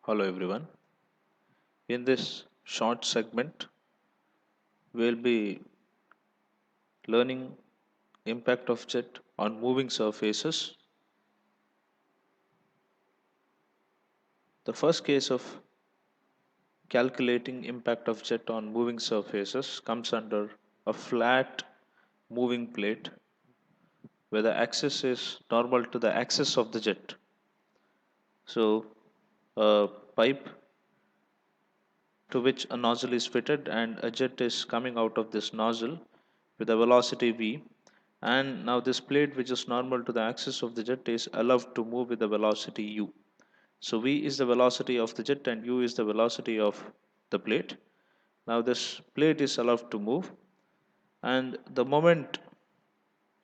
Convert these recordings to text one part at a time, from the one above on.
Hello everyone. In this short segment, we'll be learning impact of jet on moving surfaces. The first case of calculating impact of jet on moving surfaces comes under a flat moving plate where the axis is normal to the axis of the jet. So a pipe to which a nozzle is fitted and a jet is coming out of this nozzle with a velocity v, and now this plate which is normal to the axis of the jet is allowed to move with the velocity u. So v is the velocity of the jet and u is the velocity of the plate. Now this plate is allowed to move, and the moment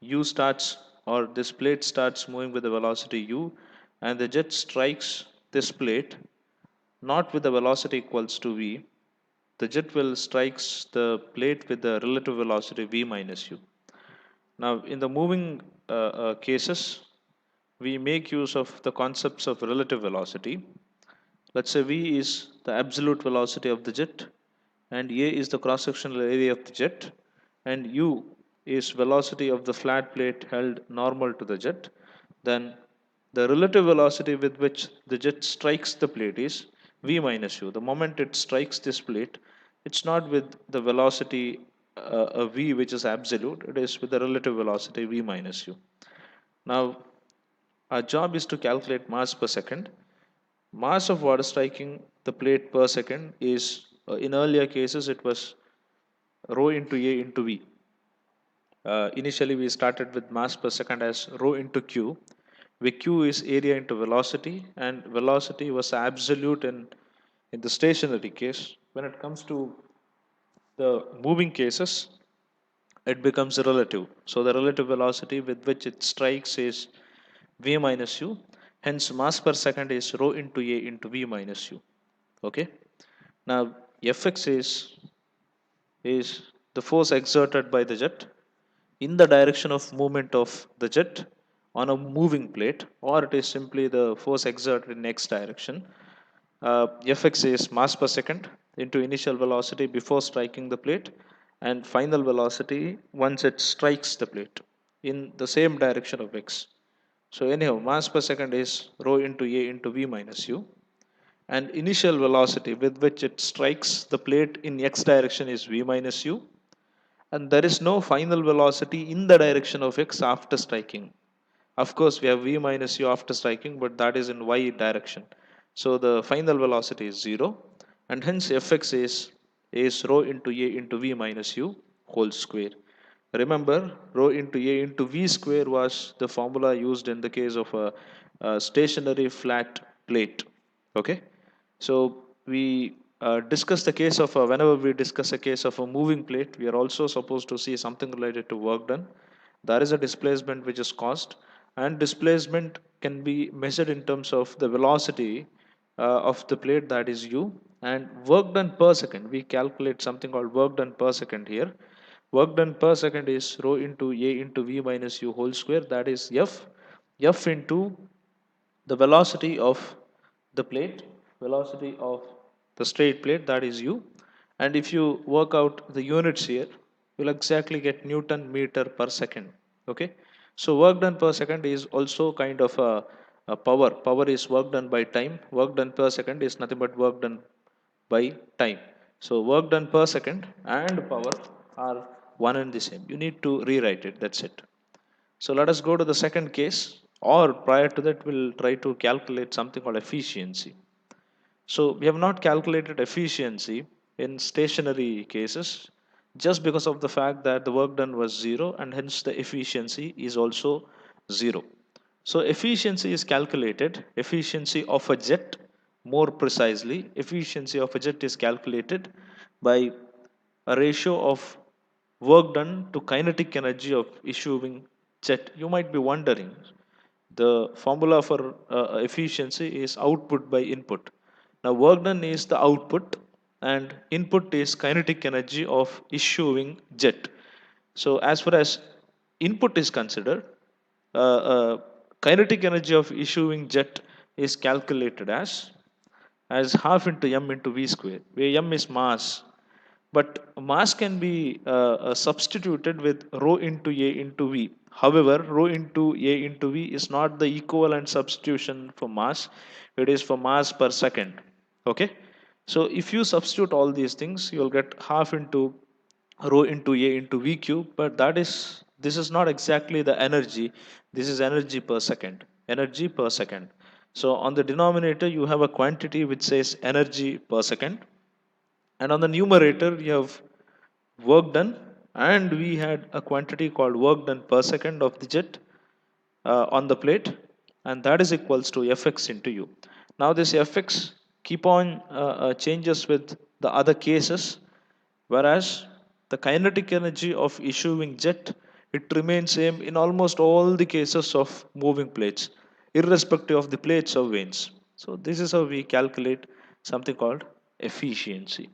u starts, or this plate starts moving with the velocity u, and the jet strikes this plate not with the velocity equals to v, the jet will strikes the plate with the relative velocity v minus u. Now, in the moving cases, we make use of the concepts of relative velocity. Let's say v is the absolute velocity of the jet, and a is the cross-sectional area of the jet, and u is velocity of the flat plate held normal to the jet. Then the relative velocity with which the jet strikes the plate is v minus u. The moment it strikes this plate, it's not with the velocity v which is absolute, it is with the relative velocity v minus u. Now, our job is to calculate mass per second. Mass of water striking the plate per second is, in earlier cases, it was rho into A into V. Initially, we started with mass per second as rho into Q, where Q is area into velocity, and velocity was absolute in the stationary case. When it comes to the moving cases, it becomes relative. So the relative velocity with which it strikes is v minus u. Hence, mass per second is rho into A into v minus u. Okay. Now, Fx is the force exerted by the jet in the direction of movement of the jet on a moving plate, or it is simply the force exerted in x direction. Fx is mass per second into initial velocity before striking the plate and final velocity once it strikes the plate in the same direction of x. So anyhow, mass per second is rho into A into v minus u, and initial velocity with which it strikes the plate in x direction is v minus u, and there is no final velocity in the direction of x after striking. Of course, we have v minus u after striking, but that is in y direction. So the final velocity is 0, and hence fx is rho into A into v minus u whole square. Remember, rho into A into v square was the formula used in the case of a stationary flat plate. Okay, so we discuss the case of whenever we discuss a case of a moving plate, we are also supposed to see something related to work done. There is a displacement which is caused, and displacement can be measured in terms of the velocity of the plate, that is u, and work done per second. We calculate something called work done per second here. Work done per second is rho into A into v minus u whole square, that is f into the velocity of the plate, velocity of the straight plate, that is u. And if you work out the units here, you'll exactly get Newton meter per second. Okay, so work done per second is also kind of a power. Power is work done by time. Work done per second is nothing but work done by time. So work done per second and power are one and the same. You need to rewrite it, that's it. So let us go to the second case, or prior to that, we'll try to calculate something called efficiency. So we have not calculated efficiency in stationary cases just because of the fact that the work done was 0, and hence the efficiency is also 0. So efficiency is calculated, efficiency of a jet, more precisely, efficiency of a jet is calculated by a ratio of work done to kinetic energy of issuing jet. You might be wondering, the formula for efficiency is output by input. Now, work done is the output, and input is kinetic energy of issuing jet. So, as far as input is considered, kinetic energy of issuing jet is calculated as as half into m into v square, where m is mass, but mass can be substituted with rho into a into v. However, rho into a into v is not the equivalent substitution for mass, it is for mass per second. Okay, so if you substitute all these things, you'll get half into rho into a into v cube, but this is not exactly the energy. This is energy per second, energy per second. So on the denominator you have a quantity which says energy per second, and on the numerator you have work done, and we had a quantity called work done per second of the jet on the plate, and that is equals to fx into u. Now this fx keep on changes with the other cases, whereas the kinetic energy of issuing jet, it remains same in almost all the cases of moving plates, irrespective of the plates or vanes. So this is how we calculate something called efficiency.